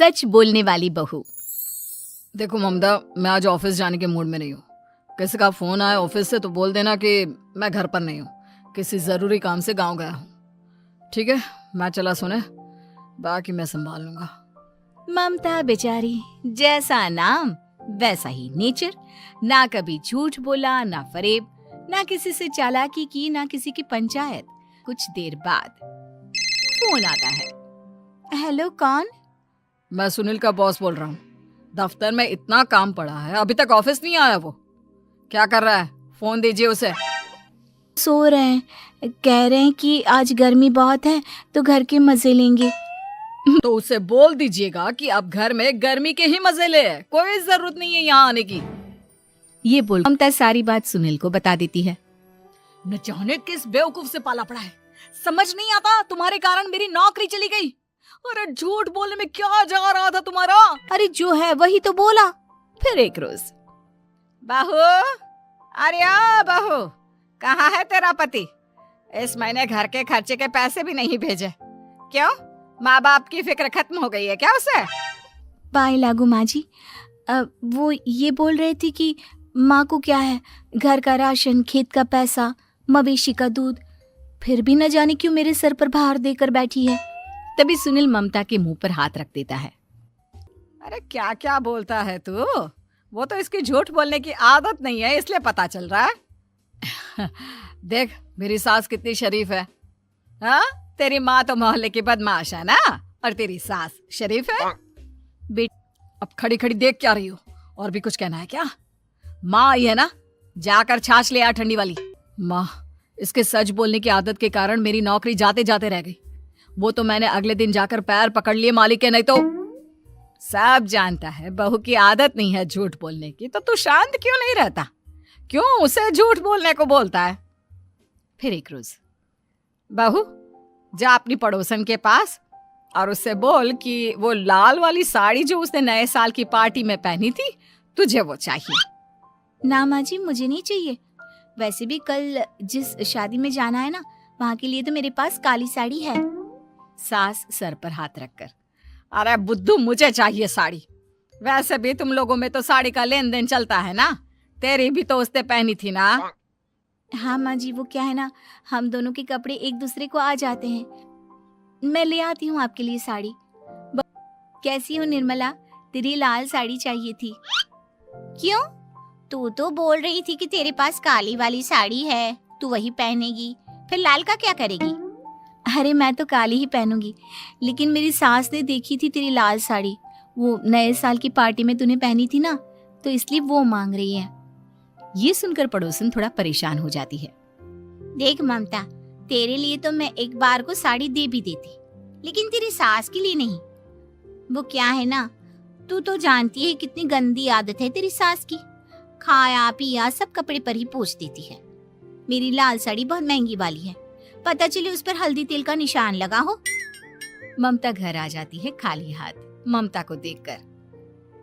सच बोलने वाली बहू। देखो ममता, मैं आज ऑफिस जाने के मूड में नहीं हूँ। किसी का फोन आया ऑफिस से तो बोल देना कि मैं घर पर नहीं हूँ, किसी जरूरी काम से गांव गया हूँ। ठीक है, मैं चला सोने, बाकी मैं संभाल लूंगा। ममता बेचारी, जैसा नाम वैसा ही नेचर। ना कभी झूठ बोला, ना फरेब, ना किसी से चालाकी की, ना किसी की पंचायत। कुछ देर बाद फोन आता है। हेलो, कौन? मैं सुनील का बॉस बोल रहा हूँ। दफ्तर में इतना काम पड़ा है, अभी तक ऑफिस नहीं आया। वो क्या कर रहा है? फोन दीजिए उसे। सो रहे हैं, कह रहे हैं कि आज गर्मी बहुत है तो घर के मजे लेंगे। तो उसे बोल दीजिएगा कि अब घर में गर्मी के ही मजे ले, कोई जरूरत नहीं है यहाँ आने की। ये बोल ममता सारी बात सुनील को बता देती है। न जाने किस बेवकूफ से पाला पड़ा है, समझ नहीं आता। तुम्हारे कारण मेरी नौकरी चली गई। अरे झूठ बोलने में क्या जा रहा था तुम्हारा? अरे जो है वही तो बोला। फिर एक रोज, बहू, अरे आ बहू, कहाँ है तेरा पति? इस महीने घर के खर्चे के पैसे भी नहीं भेजे। क्यों, माँ बाप की फिक्र खत्म हो गई है क्या उसे? पाए लागू माँ जी, वो ये बोल रहे थे कि माँ को क्या है, घर का राशन, खेत का पैसा, मवेशी का दूध, फिर भी न जाने क्यों मेरे सर पर भार देकर बैठी है। तभी सुनील ममता के मुंह पर हाथ रख देता है। अरे क्या क्या बोलता है तू? वो तो इसकी झूठ बोलने की आदत नहीं है, इसलिए पता चल रहा है। देख मेरी सास कितनी शरीफ है। हाँ, तेरी माँ तो मोहल्ले की बदमाश है ना, और तेरी सास शरीफ है। अब खड़ी खड़ी देख क्या रही हो? और भी कुछ कहना है क्या? माँ आई है ना, जाकर छाछ ले आ ठंडी वाली। माँ, इसके सच बोलने की आदत के कारण मेरी नौकरी जाते जाते रह गई। वो तो मैंने अगले दिन जाकर पैर पकड़ लिए मालिक के, नहीं तो। सब जानता है बहू की आदत नहीं है झूठ बोलने की, तो तू शांत क्यों नहीं रहता? क्यों उसे झूठ बोलने को बोलता है? फिर एक रोज, बहू जा अपनी पड़ोसन के पास और उससे बोल कि वो लाल वाली साड़ी जो उसने नए साल की पार्टी में पहनी थी, तुझे वो चाहिए। ना माँ जी, मुझे नहीं चाहिए। वैसे भी कल जिस शादी में जाना है ना, वहाँ के लिए तो मेरे पास काली साड़ी है। सास सर पर हाथ रखकर, अरे बुद्धू, मुझे चाहिए साड़ी। वैसे भी तुम लोगों में तो साड़ी का लेन देन चलता है ना, तेरी भी तो उसने पहनी थी ना। हाँ माँ जी, वो क्या है ना, हम दोनों के कपड़े एक दूसरे को आ जाते हैं। मैं ले आती हूँ आपके लिए साड़ी। कैसी हो निर्मला, तेरी लाल साड़ी चाहिए थी। क्यों? तू तो बोल रही थी कि तेरे पास काली वाली साड़ी है, तू वही पहनेगी, फिर लाल का क्या करेगी? अरे मैं तो काली ही पहनूंगी, लेकिन मेरी सास ने देखी थी तेरी लाल साड़ी, वो नए साल की पार्टी में तूने पहनी थी ना, तो इसलिए वो मांग रही है। ये सुनकर पड़ोसन थोड़ा परेशान हो जाती है। देख ममता, तेरे लिए तो मैं एक बार को साड़ी दे भी देती, लेकिन तेरी सास के लिए नहीं। वो क्या है ना, तू तो जानती है कितनी गंदी आदत है तेरी सास की, खाया पिया सब कपड़े पर ही पोंछ देती है। मेरी लाल साड़ी बहुत महंगी वाली है, पता चले उस पर हल्दी तेल का निशान लगा हो। ममता घर आ जाती है खाली हाथ। ममता को देखकर,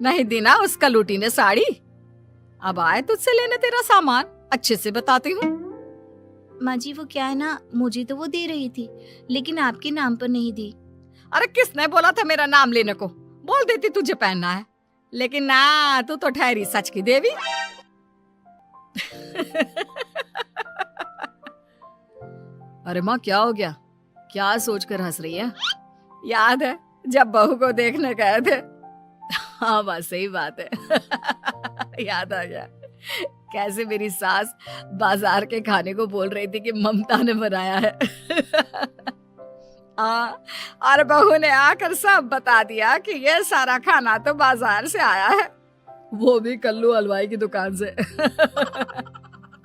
नहीं दी ना उसका लूटी ने साड़ी, अब आए तुझसे लेने तेरा सामान, अच्छे से बताती हूँ। माँ जी वो क्या है ना, मुझे तो वो दे रही थी, लेकिन आपके नाम पर नहीं दी। अरे किसने बोला था मेरा नाम लेने को? बोल देती तुझे पहनना है, लेकिन ना, तू तो ठहरी सच की देवी। अरे माँ, क्या हो गया? क्या सोचकर हंस रही है? याद है जब बहू को देखने गए थे? हाँ माँ, सही बात है। याद आ गया कैसे मेरी सास बाजार के खाने को बोल रही थी कि ममता ने बनाया है। और बहू ने आकर सब बता दिया कि ये सारा खाना तो बाजार से आया है, वो भी कल्लू हलवाई की दुकान से।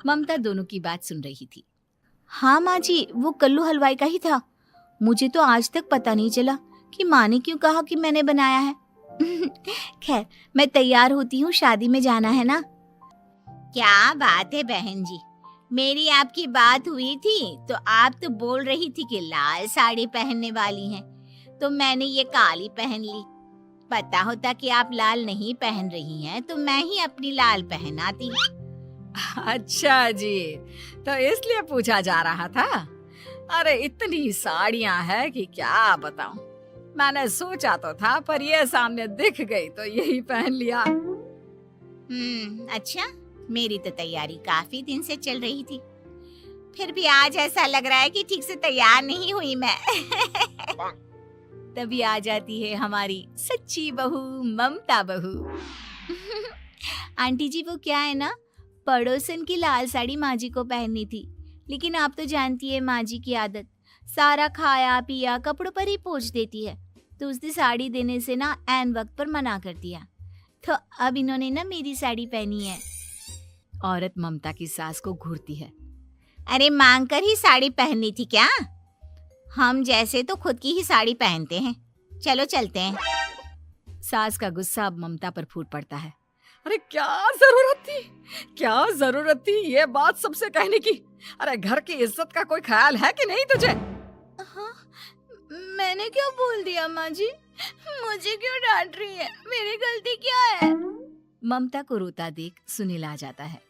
ममता दोनों की बात सुन रही थी। हाँ माँ जी, वो कल्लू हलवाई का ही था। मुझे तो आज तक पता नहीं चला कि माँ ने क्यों कहा कि मैंने बनाया है। खैर, मैं तैयार होती हूँ, शादी में जाना है ना। क्या बात है बहन जी, मेरी आपकी बात हुई थी तो आप तो बोल रही थी कि लाल साड़ी पहनने वाली हैं, तो मैंने ये काली पहन ली। पता होता कि आप लाल नहीं पहन रही हैं तो मैं ही अपनी लाल पहनाती। अच्छा जी, तो इसलिए पूछा जा रहा था। अरे इतनी साड़ियां हैं कि क्या बताऊं। मैंने सोचा तो था, पर ये सामने दिख गई तो यही पहन लिया। अच्छा, मेरी तो तैयारी काफी दिन से चल रही थी, फिर भी आज ऐसा लग रहा है कि ठीक से तैयार नहीं हुई मैं। तभी आ जाती है हमारी सच्ची बहू, ममता बहू। आंटी जी, वो क्या है ना, पड़ोसन की लाल साड़ी माँ जी को पहननी थी, लेकिन आप तो जानती है माँ जी की आदत, सारा खाया पिया कपड़ों पर ही पोंछ देती है, तो उसने साड़ी देने से ना ऐन वक्त पर मना कर दिया, तो अब इन्होंने ना मेरी साड़ी पहनी है। औरत ममता की सास को घूरती है। अरे मांग कर ही साड़ी पहननी थी क्या? हम जैसे तो खुद की ही साड़ी पहनते हैं, चलो चलते हैं। सास का गुस्सा अब ममता पर फूट पड़ता है। अरे क्या जरूरत थी, क्या जरूरत थी ये बात सबसे कहने की? अरे घर की इज्जत का कोई ख्याल है कि नहीं तुझे? हाँ, मैंने क्या बोल दिया माँ जी? मुझे क्यों डांट रही है? मेरी गलती क्या है? ममता को रोता देख सुनील आ जाता है।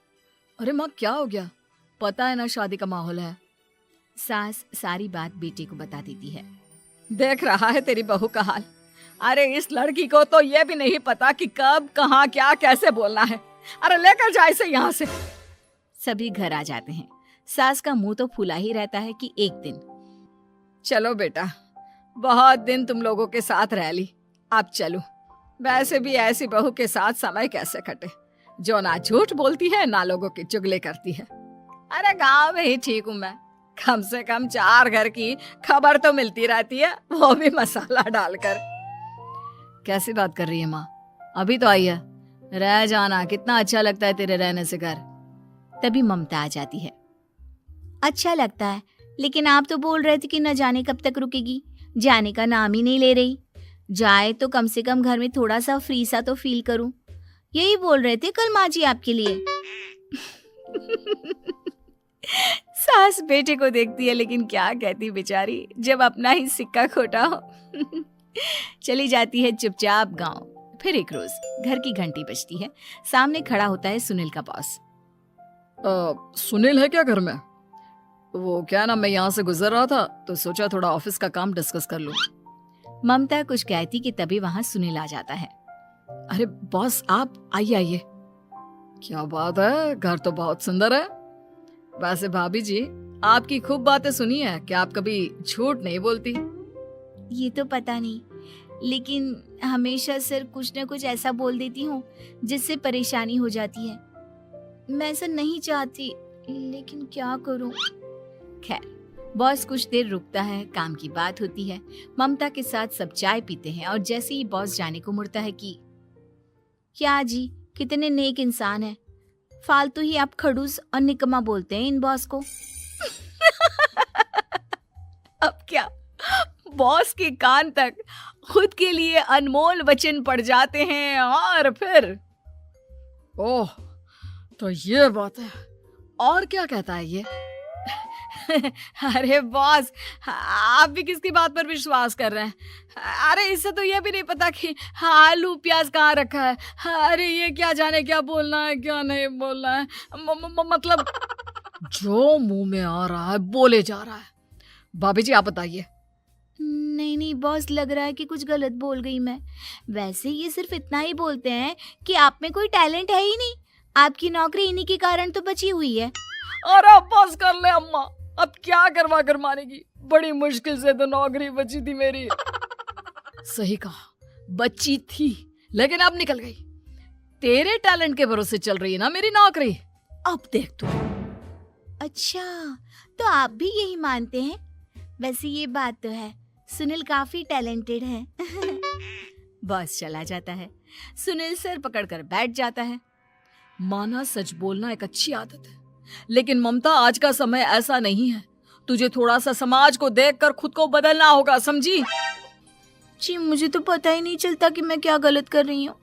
अरे माँ, क्या हो गया? पता है ना शादी का माहौल है। सास सारी बात बेटे को बता देती है। देख रहा है तेरी बहू का हाल। अरे इस लड़की को तो ये भी नहीं पता कि कब कहाँ क्या कैसे बोलना है। अरे लेकर जा इसे यहाँ से। सभी घर आ जाते हैं। सास का मुंह तो फूला ही रहता है कि एक दिन। चलो बेटा, बहुत दिन तुम लोगों के साथ रह ली, अब चलो। वैसे भी ऐसी बहू के साथ समय कैसे कटे, जो ना झूठ बोलती है ना लोगों की चुगली करती है। अरे गांव में ही ठीक हूँ मैं, कम से कम 4 घर की खबर तो मिलती रहती है, वो भी मसाला डालकर। कैसी बात कर रही है माँ? अभी तो आई है, रह जाना, कितना अच्छा लगता है तेरे रहने से घर। तभी ममता आ जाती है। अच्छा लगता है, लेकिन आप तो बोल रहे थे कि न जाने कब तक रुकेगी, जाने का नाम ही नहीं ले रही। जाए तो कम से कम घर में थोड़ा सा फ्री सा तो फील करूं, यही बोल रहे थे कल माँ जी आपके लिए। सास बेटे को देखती है, लेकिन क्या कहती बेचारी, जब अपना ही सिक्का खोटा हो। चली जाती है चुपचाप गांव। फिर एक रोज घर की घंटी बजती है। सामने खड़ा होता है सुनील का बॉस। सुनील है क्या घर में? वो क्या ना, मैं यहाँ से गुजर रहा था तो सोचा थोड़ा ऑफिस का काम डिस्कस कर लूं। ममता कुछ कहती कि तभी वहां सुनील आ जाता है। अरे बॉस, आप आइए आइए। क्या बात है, घर तो बहुत सुंदर है। वैसे भाभी जी, आपकी खूब बातें सुनी है कि आप कभी झूठ नहीं बोलती। ये तो पता नहीं, लेकिन हमेशा सिर कुछ न कुछ ऐसा बोल देती हूँ जिससे परेशानी हो जाती है। मैं ऐसा नहीं चाहती, लेकिन क्या करूँ। खैर, बॉस कुछ देर रुकता है, काम की बात होती है। ममता के साथ सब चाय पीते हैं और जैसे ही बॉस जाने को मुड़ता है कि क्या जी, कितने नेक इंसान है, फालतू ही आप खड़ूस और निकम्मा बोलते हैं इन बॉस को। अब क्या, बॉस के कान तक खुद के लिए अनमोल वचन पड़ जाते हैं। और फिर ओह, तो ये बात है। और क्या कहता है ये? अरे बॉस, आप भी किसकी बात पर विश्वास कर रहे हैं? अरे इससे तो ये भी नहीं पता कि आलू प्याज कहाँ रखा है। अरे ये क्या जाने क्या बोलना है क्या नहीं बोलना है। मतलब जो मुंह में आ रहा है बोले जा रहा है। भाभी जी, आप बताइए। नहीं नहीं बॉस, लग रहा है कि कुछ गलत बोल गई मैं। वैसे ये सिर्फ इतना ही बोलते हैं कि आप में कोई टैलेंट है ही नहीं, आपकी नौकरी इन्हीं के कारण तो बची हुई है। अरे बस कर ले अम्मा, अब क्या करवा कर मानेगी, बड़ी मुश्किल से तो नौकरी बची थी मेरी। सही कहा, बची थी, लेकिन अब निकल गई। तेरे टैलेंट के भरोसे चल रही है ना मेरी नौकरी, अब देख तू। अच्छा, तो आप भी यही मानते हैं? वैसे ये बात तो है, सुनील काफी टैलेंटेड है। बस चला जाता है। सुनील सर पकड़कर बैठ जाता है। माना सच बोलना एक अच्छी आदत है, लेकिन ममता आज का समय ऐसा नहीं है। तुझे थोड़ा सा समाज को देखकर खुद को बदलना होगा, समझी? जी, मुझे तो पता ही नहीं चलता कि मैं क्या गलत कर रही हूँ।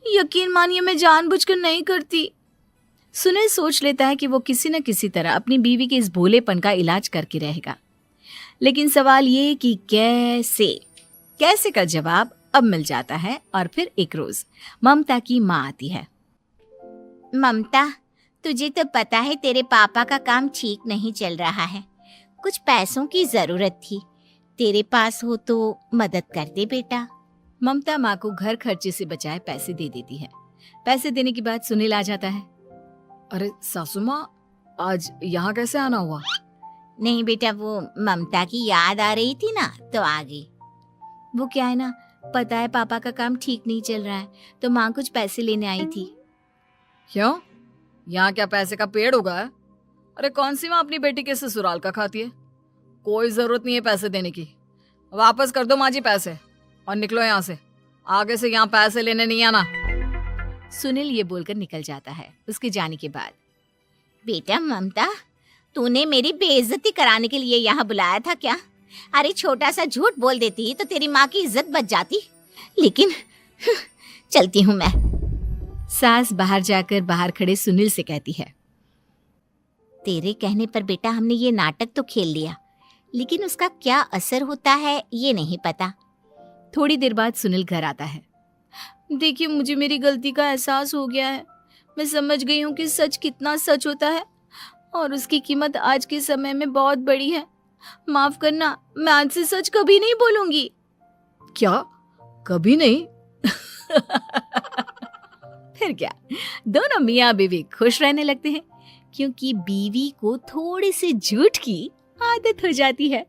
यकीन मानिए, मैं जानबूझकर नहीं करती। सुनील सोच लेता है कि वो किसी न किसी तरह अपनी बीवी के इस भोलेपन का इलाज करके रहेगा, लेकिन सवाल ये कि कैसे का जवाब अब मिल जाता है। और फिर एक रोज ममता की माँ आती है। ममता, तुझे तो पता है तेरे पापा का काम ठीक नहीं चल रहा है, कुछ पैसों की जरूरत थी, तेरे पास हो तो मदद कर दे बेटा। ममता माँ को घर खर्चे से बचाए पैसे दे देती है। पैसे देने के बाद सुनील आ जाता है। अरे सासू माँ, आज यहाँ कैसे आना हुआ? नहीं बेटा, वो ममता की याद आ रही थी ना तो आ गई। वो क्या है ना, पता है पापा का काम ठीक नहीं चल रहा है तो माँ कुछ पैसे लेने आई थी। क्यों? यहाँ क्या पैसे का पेड़ उगा है? अरे कौन सी माँ अपनी बेटी के ससुराल का खाती है? कोई जरूरत नहीं है पैसे देने की। वापस कर दो माँ जी पैसे और निकलो यहाँ से। आगे से यहाँ पैसे लेने नहीं आना। सुनील ये बोलकर निकल जाता है। उसके जाने के बाद, बेटा ममता, तूने मेरी बेइज्जती कराने के लिए यहाँ बुलाया था क्या? अरे छोटा सा झूठ बोल देती तो तेरी माँ की इज्जत बच जाती, लेकिन चलती हूँ मैं। सास बाहर जाकर बाहर खड़े सुनील से कहती है, तेरे कहने पर बेटा हमने ये नाटक तो खेल लिया, लेकिन उसका क्या असर होता है ये नहीं पता। थोड़ी देर बाद सुनील घर आता है। देखिए, मुझे मेरी गलती का एहसास हो गया है। मैं समझ गई हूँ कि सच कितना सच होता है और उसकी कीमत आज के समय में बहुत बड़ी है। माफ करना, मैं आज से सच कभी नहीं बोलूंगी। क्या? कभी नहीं? फिर क्या, दोनों मियाँ बीवी खुश रहने लगते हैं क्योंकि बीवी को थोड़ी सी झूठ की आदत हो जाती है।